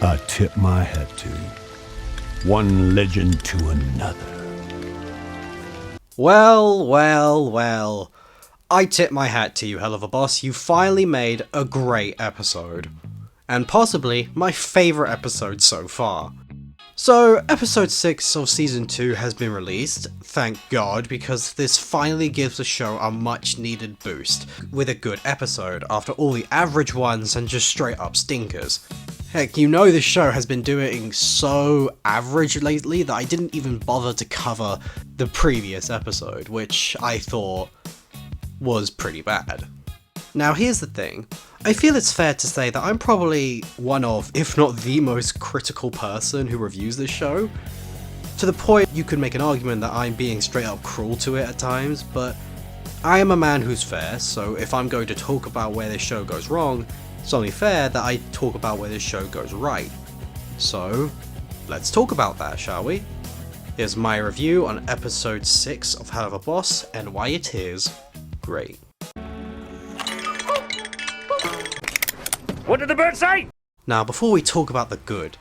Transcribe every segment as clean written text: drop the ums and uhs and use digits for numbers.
I tip my hat to. One legend to another. Well. I tip my hat to you, Helluva Boss. You finally made a great episode. And possibly my favourite episode so far. So, episode 6 of season 2 has been released, thank God, because this finally gives the show a much needed boost, with a good episode after all the average ones and just straight up stinkers. Heck, you know this show has been doing so average lately that I didn't even bother to cover the previous episode, which I thought was pretty bad. Now here's the thing, I feel it's fair to say that I'm probably one of, if not the most critical person who reviews this show, to the point you could make an argument that I'm being straight up cruel to it at times, but I am a man who's fair, so if I'm going to talk about where this show goes wrong, it's only fair that I talk about where this show goes right. So, let's talk about that, shall we? Here's my review on episode 6 of Helluva Boss, and why it is great. What did the bird say? Now, before we talk about the good,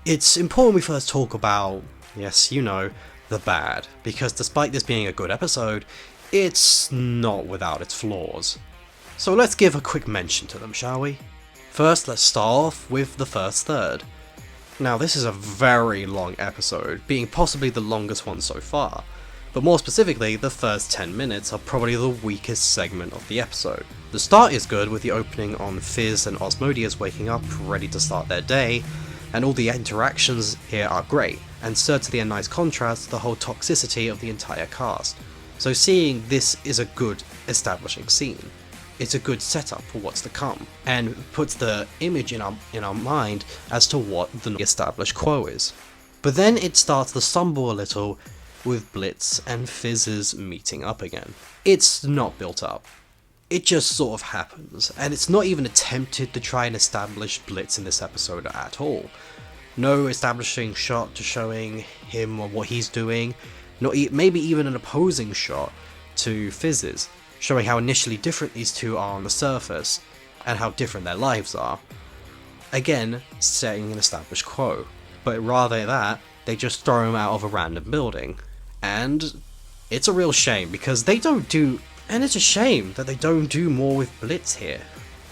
it's important we first talk about, yes, you know, the bad, because despite this being a good episode, it's not without its flaws. So let's give a quick mention to them, shall we? First, let's start off with the first third. Now, this is a very long episode, being possibly the longest one so far, but more specifically, the first 10 minutes are probably the weakest segment of the episode. The start is good with the opening on Fizz and Osmodius waking up, ready to start their day, and all the interactions here are great, and certainly a nice contrast to the whole toxicity of the entire cast. So seeing this is a good establishing scene. It's a good setup for what's to come, and puts the image in our mind as to what the established quo is. But then it starts to stumble a little with Blitz and Fizz's meeting up again. It's not built up. It just sort of happens, and it's not even attempted to try and establish Blitz in this episode at all. No establishing shot to showing him or what he's doing, maybe even an opposing shot to Fizz's, showing how initially different these two are on the surface, and how different their lives are. Again, setting an established quo, but rather that, they just throw him out of a random building. And it's a real shame, because they don't do, and it's a shame that they don't do more with Blitz here,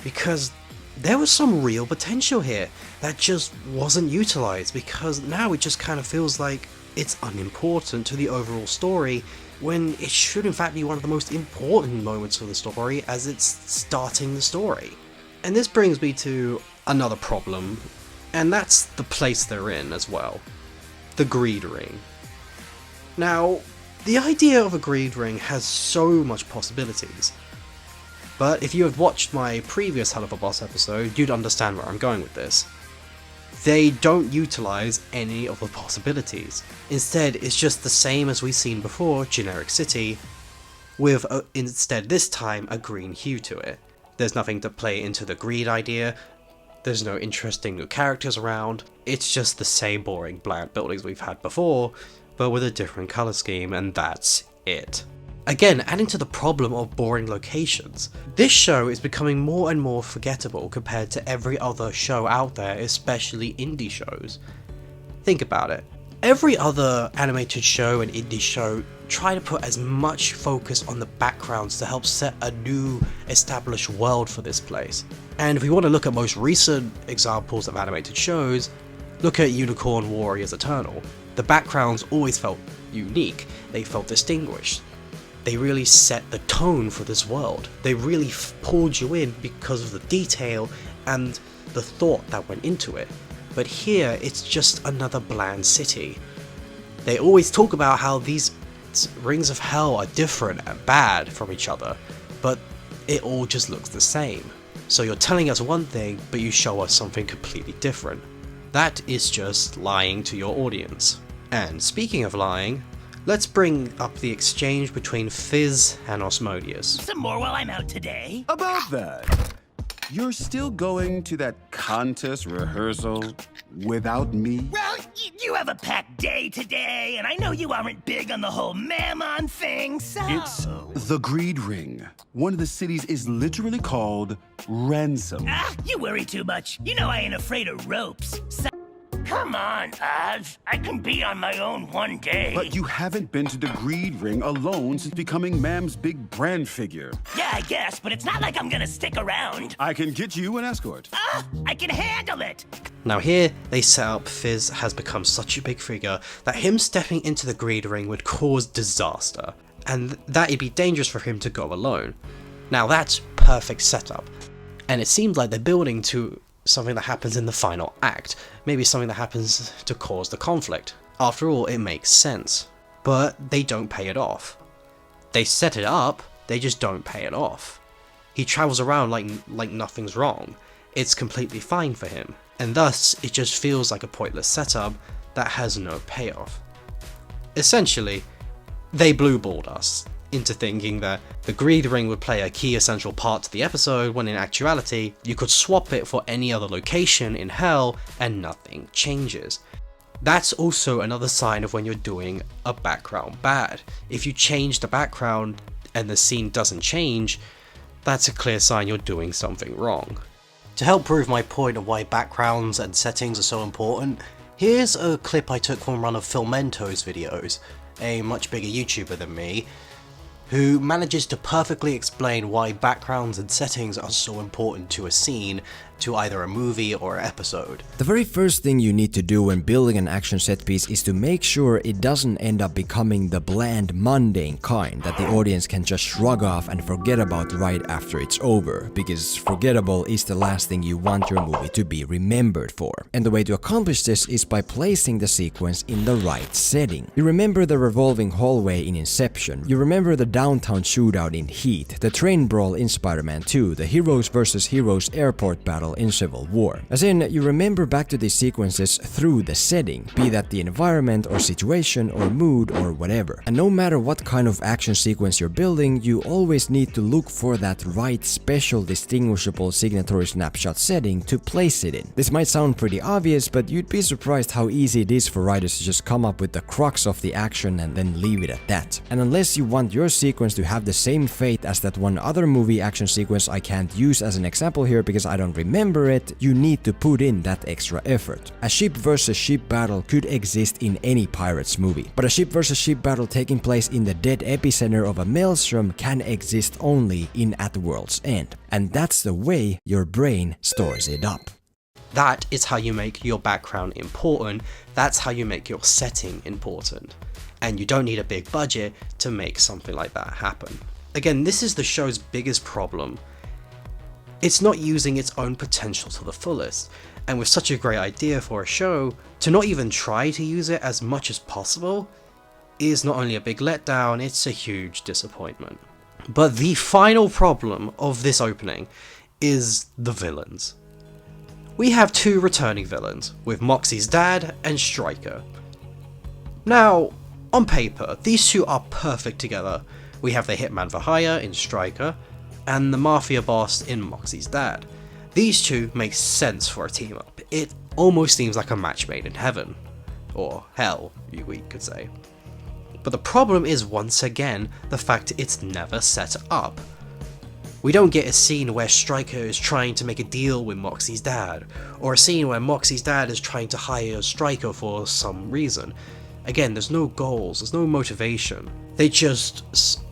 because there was some real potential here that just wasn't utilised, because now it just kind of feels like it's unimportant to the overall story, when it should in fact be one of the most important moments of the story as it's starting the story. And this brings me to another problem, and that's the place they're in as well. The Greed Ring. Now, the idea of a greed ring has so much possibilities, but if you have watched my previous Helluva Boss episode, you'd understand where I'm going with this. They don't utilise any of the possibilities. Instead, it's just the same as we've seen before, generic city, with instead this time a green hue to it. There's nothing to play into the greed idea, there's no interesting new characters around, it's just the same boring bland buildings we've had before, but with a different colour scheme, and that's it. Again, adding to the problem of boring locations, this show is becoming more and more forgettable compared to every other show out there, especially indie shows. Think about it. Every other animated show and indie show try to put as much focus on the backgrounds to help set a new established world for this place. And if we want to look at most recent examples of animated shows, look at Unicorn Warriors Eternal. The backgrounds always felt unique, they felt distinguished. They really set the tone for this world. They really pulled you in because of the detail and the thought that went into it. But here, it's just another bland city. They always talk about how these rings of hell are different and bad from each other, but it all just looks the same. So you're telling us one thing, but you show us something completely different. That is just lying to your audience. And speaking of lying, let's bring up the exchange between Fizz and Osmodius. Some more while I'm out today. About that, you're still going to that contest rehearsal without me? Well, You have a packed day today, and I know you aren't big on the whole mammon thing, so... It's the Greed Ring. One of the cities is literally called Ransom. You worry too much. You know I ain't afraid of ropes. So... Come on, Oz. I can be on my own one day. But you haven't been to the Greed Ring alone since becoming Ma'am's big brand figure. Yeah, I guess, but it's not like I'm gonna stick around. I can get you an escort. I can handle it. Now here, they set up Fizz has become such a big figure that him stepping into the Greed Ring would cause disaster, and that it'd be dangerous for him to go alone. Now that's perfect setup, and it seems like they're building to something that happens in the final act, maybe something that happens to cause the conflict. After all, it makes sense, but they don't pay it off. They set it up, they just don't pay it off. He travels around like nothing's wrong. It's completely fine for him, and thus it just feels like a pointless setup that has no payoff. Essentially, they blue-balled us into thinking that the Greed Ring would play a key essential part to the episode, when in actuality, you could swap it for any other location in Hell and nothing changes. That's also another sign of when you're doing a background bad. If you change the background and the scene doesn't change, that's a clear sign you're doing something wrong. To help prove my point of why backgrounds and settings are so important, here's a clip I took from one of Filmento's videos, a much bigger YouTuber than me, who manages to perfectly explain why backgrounds and settings are so important to a scene, to either a movie or an episode. The very first thing you need to do when building an action set piece is to make sure it doesn't end up becoming the bland, mundane kind that the audience can just shrug off and forget about right after it's over, because forgettable is the last thing you want your movie to be remembered for. And the way to accomplish this is by placing the sequence in the right setting. You remember the revolving hallway in Inception, you remember the downtown shootout in Heat, the train brawl in Spider-Man 2, the heroes versus heroes airport battle in Civil War. As in, you remember back to these sequences through the setting, be that the environment or situation or mood or whatever. And no matter what kind of action sequence you're building, you always need to look for that right special distinguishable signatory snapshot setting to place it in. This might sound pretty obvious, but you'd be surprised how easy it is for writers to just come up with the crux of the action and then leave it at that. And unless you want your sequence to have the same fate as that one other movie action sequence I can't use as an example here because I don't remember it, you need to put in that extra effort. A ship versus ship battle could exist in any Pirates movie, but a ship versus ship battle taking place in the dead epicenter of a maelstrom can exist only in At the World's End. And that's the way your brain stores it up. That is how you make your background important, that's how you make your setting important. And you don't need a big budget to make something like that happen. Again, this is the show's biggest problem. It's not using its own potential to the fullest, and with such a great idea for a show, to not even try to use it as much as possible is not only a big letdown, it's a huge disappointment. But the final problem of this opening is the villains. We have two returning villains, with Moxie's dad and Stryker. Now, on paper, these two are perfect together. We have the hitman for hire in Stryker, and the mafia boss in Moxie's dad. These two make sense for a team up. It almost seems like a match made in heaven. Or hell, we could say. But the problem is once again the fact it's never set up. We don't get a scene where Stryker is trying to make a deal with Moxie's dad, or a scene where Moxie's dad is trying to hire Stryker for some reason. Again, there's no goals, there's no motivation. They just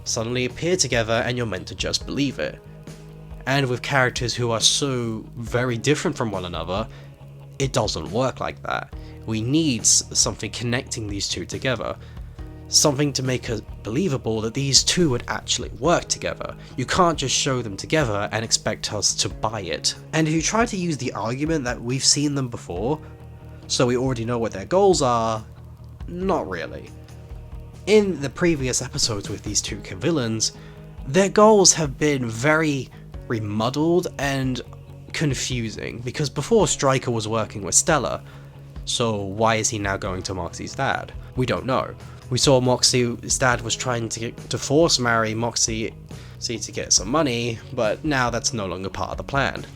suddenly appear together and you're meant to just believe it. And with characters who are so very different from one another, it doesn't work like that. We need something connecting these two together. Something to make it believable that these two would actually work together. You can't just show them together and expect us to buy it. And if you try to use the argument that we've seen them before, so we already know what their goals are, not really. In the previous episodes with these two villains, their goals have been very remuddled and confusing, because before Stryker was working with Stella, so why is he now going to Moxie's dad? We don't know. We saw Moxie's dad was trying to force marry Moxie to get some money, but now that's no longer part of the plan.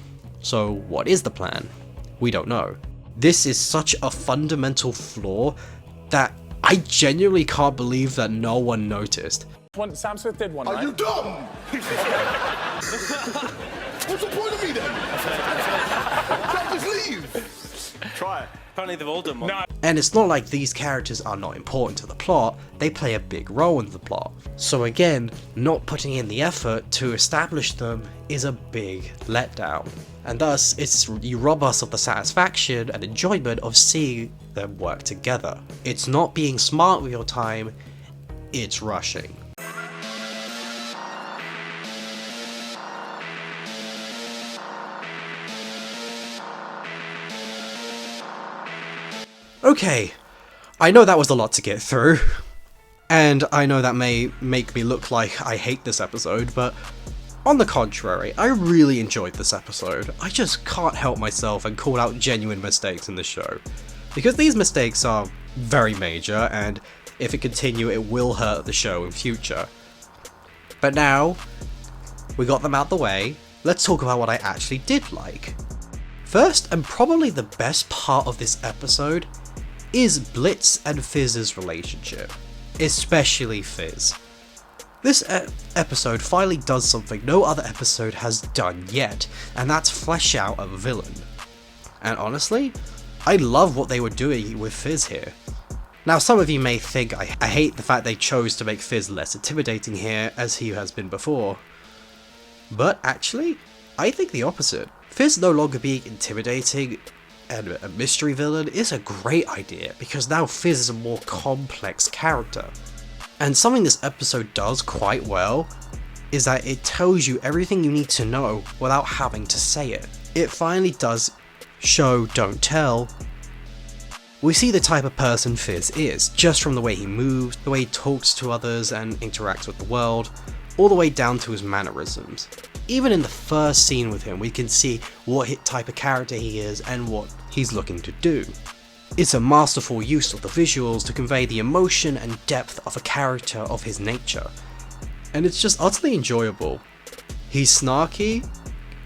So what is the plan? We don't know. This is such a fundamental flaw that I genuinely can't believe that no one noticed. Sam Smith did one, right? Are you dumb? What's the point of me then? Can't just leave. Try it. Apparently they've all done one. No. And it's not like these characters are not important to the plot, they play a big role in the plot. So again, not putting in the effort to establish them is a big letdown. And thus, you rob us of the satisfaction and enjoyment of seeing them work together. It's not being smart with your time, it's rushing. Okay, I know that was a lot to get through, and I know that may make me look like I hate this episode, but on the contrary, I really enjoyed this episode. I just can't help myself and call out genuine mistakes in the show, because these mistakes are very major, and if it continue, it will hurt the show in future. But now, we got them out the way, let's talk about what I actually did like. First, and probably the best part of this episode, is Blitz and Fizz's relationship, especially Fizz. This episode finally does something no other episode has done yet, and that's flesh out a villain. And honestly, I love what they were doing with Fizz here. Now some of you may think I hate the fact they chose to make Fizz less intimidating here, as he has been before. But actually, I think the opposite. Fizz no longer being intimidating and a mystery villain is a great idea, because now Fizz is a more complex character. And something this episode does quite well is that it tells you everything you need to know without having to say it. It finally does show, don't tell. We see the type of person Fizz is, just from the way he moves, the way he talks to others and interacts with the world, all the way down to his mannerisms. Even in the first scene with him, we can see what type of character he is and what he's looking to do. It's a masterful use of the visuals to convey the emotion and depth of a character of his nature, and it's just utterly enjoyable. He's snarky,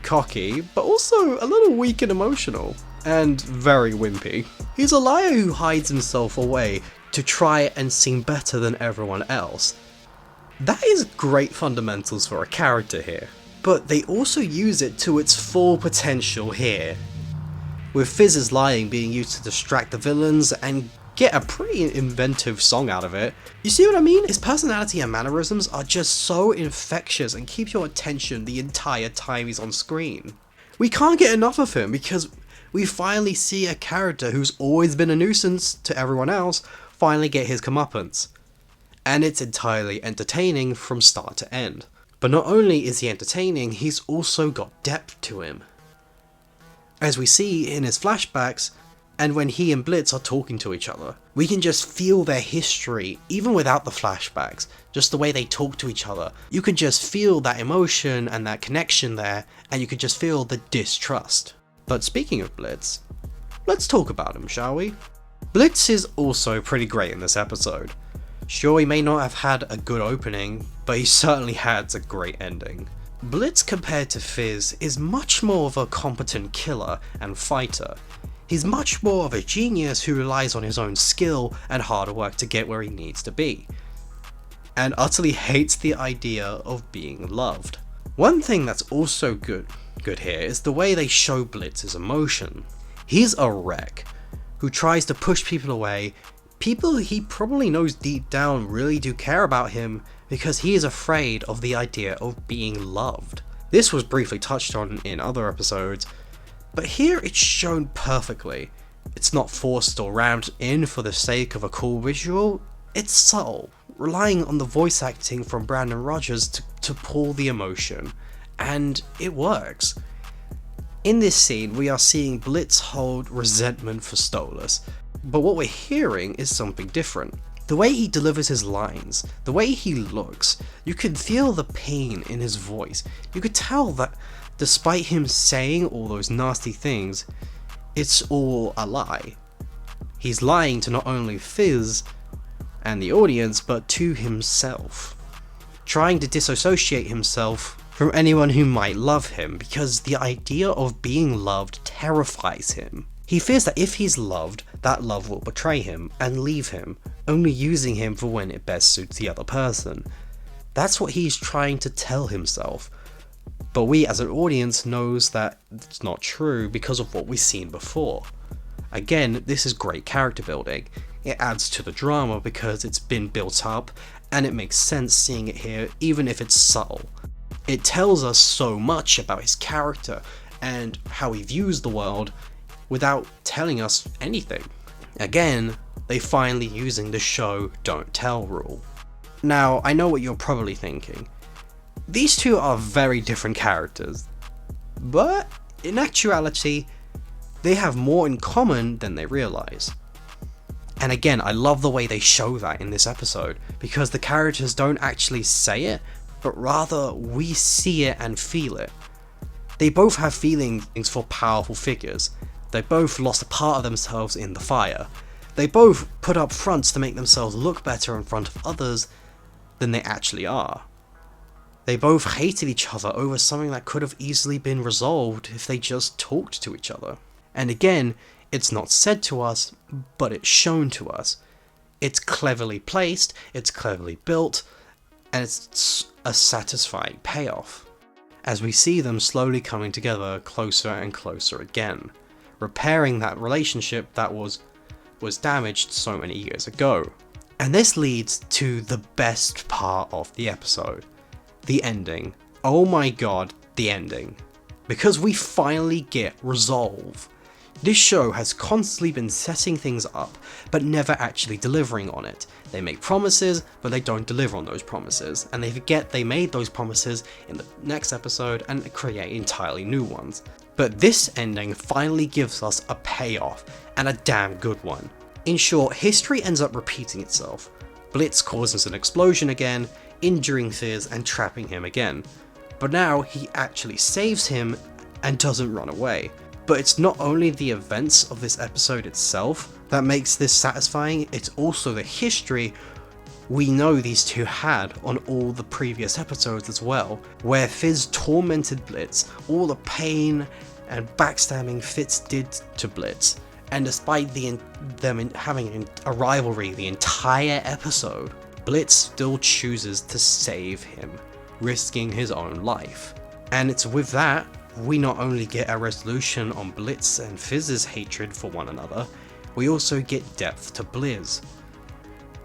cocky, but also a little weak and emotional, and very wimpy. He's a liar who hides himself away to try and seem better than everyone else. That is great fundamentals for a character here. But they also use it to its full potential here, with Fizz's lying being used to distract the villains and get a pretty inventive song out of it. You see what I mean? His personality and mannerisms are just so infectious and keep your attention the entire time he's on screen. We can't get enough of him because we finally see a character who's always been a nuisance to everyone else finally get his comeuppance. And it's entirely entertaining from start to end. But not only is he entertaining, he's also got depth to him. As we see in his flashbacks, and when he and Blitz are talking to each other, we can just feel their history, even without the flashbacks, just the way they talk to each other. You can just feel that emotion and that connection there, and you can just feel the distrust. But speaking of Blitz, let's talk about him, shall we? Blitz is also pretty great in this episode. Sure, he may not have had a good opening, but he certainly had a great ending. Blitz compared to Fizz is much more of a competent killer and fighter. He's much more of a genius who relies on his own skill and hard work to get where he needs to be, and utterly hates the idea of being loved. One thing that's also good here is the way they show Blitz's emotion. He's a wreck who tries to push people away. People he probably knows deep down really do care about him because he is afraid of the idea of being loved. This was briefly touched on in other episodes, but here it's shown perfectly. It's not forced or rammed in for the sake of a cool visual, it's subtle, relying on the voice acting from Brandon Rogers to pull the emotion, and it works. In this scene, we are seeing Blitz hold resentment for Stolas, but what we're hearing is something different. The way he delivers his lines, the way he looks, you can feel the pain in his voice. You could tell that despite him saying all those nasty things, it's all a lie. He's lying to not only Fizz and the audience, but to himself. Trying to disassociate himself from anyone who might love him, because the idea of being loved terrifies him. He fears that if he's loved, that love will betray him and leave him, only using him for when it best suits the other person. That's what he's trying to tell himself. But we as an audience knows that it's not true because of what we've seen before. Again, this is great character building. It adds to the drama because it's been built up and it makes sense seeing it here even if it's subtle. It tells us so much about his character and how he views the world without telling us anything. Again, they finally using the show don't tell rule. Now, I know what you're probably thinking. These two are very different characters, but in actuality, they have more in common than they realize. And again, I love the way they show that in this episode, because the characters don't actually say it, but rather we see it and feel it. They both have feelings for powerful figures. They both lost a part of themselves in the fire. They both put up fronts to make themselves look better in front of others than they actually are. They both hated each other over something that could have easily been resolved if they just talked to each other. And again, it's not said to us, but it's shown to us. It's cleverly placed, it's cleverly built, and it's a satisfying payoff, as we see them slowly coming together closer and closer again, repairing that relationship that was damaged so many years ago. And this leads to the best part of the episode. The ending. Oh my god, the ending. Because we finally get resolve. This show has constantly been setting things up, but never actually delivering on it. They make promises, but they don't deliver on those promises, and they forget they made those promises in the next episode and create entirely new ones. But this ending finally gives us a payoff, and a damn good one. In short, history ends up repeating itself. Blitz causes an explosion again, injuring Fizz and trapping him again. But now he actually saves him and doesn't run away. But it's not only the events of this episode itself that makes this satisfying, it's also the history we know these two had on all the previous episodes as well, where Fizz tormented Blitz, all the pain and backstabbing Fitz did to Blitz, and despite them having a rivalry the entire episode, Blitz still chooses to save him, risking his own life. And it's with that, we not only get a resolution on Blitz and Fizz's hatred for one another, we also get depth to Blizz,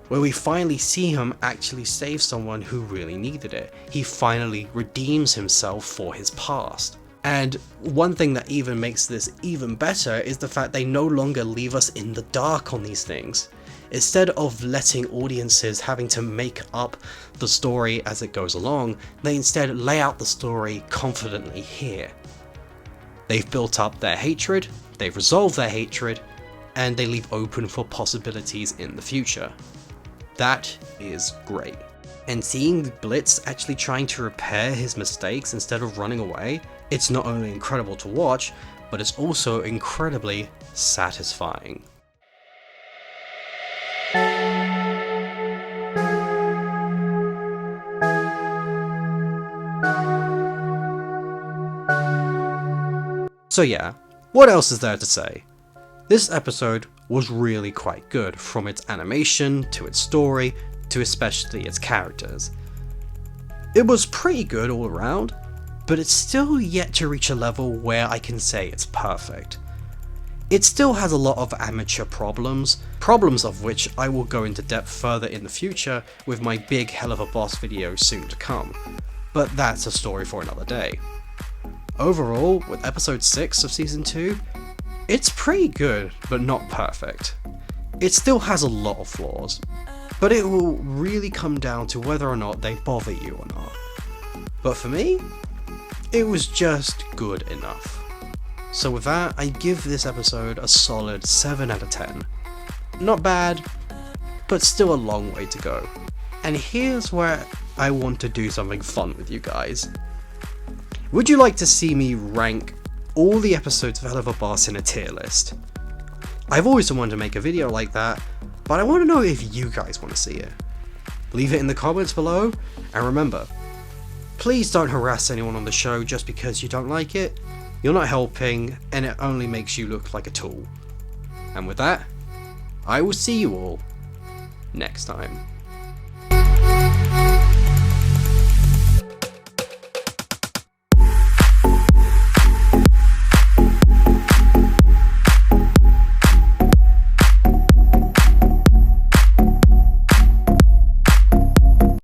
where we finally see him actually save someone who really needed it. He finally redeems himself for his past. And one thing that even makes this even better is the fact they no longer leave us in the dark on these things. Instead of letting audiences having to make up the story as it goes along, they instead lay out the story confidently here. They've built up their hatred, they've resolved their hatred, and they leave open for possibilities in the future. That is great. And seeing Blitz actually trying to repair his mistakes instead of running away, it's not only incredible to watch, but it's also incredibly satisfying. So yeah, what else is there to say? This episode was really quite good, from its animation, to its story, to especially its characters. It was pretty good all around, but it's still yet to reach a level where I can say it's perfect. It still has a lot of amateur problems of which I will go into depth further in the future with my big Helluva boss video soon to come, but that's a story for another day. Overall, with episode 6 of season 2, it's pretty good, but not perfect. It still has a lot of flaws, but it will really come down to whether or not they bother you or not. But for me, it was just good enough. So with that, I give this episode a solid 7 out of 10. Not bad, but still a long way to go. And here's where I want to do something fun with you guys. Would you like to see me rank all the episodes of Helluva Boss in a tier list? I've always wanted to make a video like that, but I want to know if you guys want to see it. Leave it in the comments below, and remember, please don't harass anyone on the show just because you don't like it. you're not helping, and it only makes you look like a tool. And with that, I will see you all next time.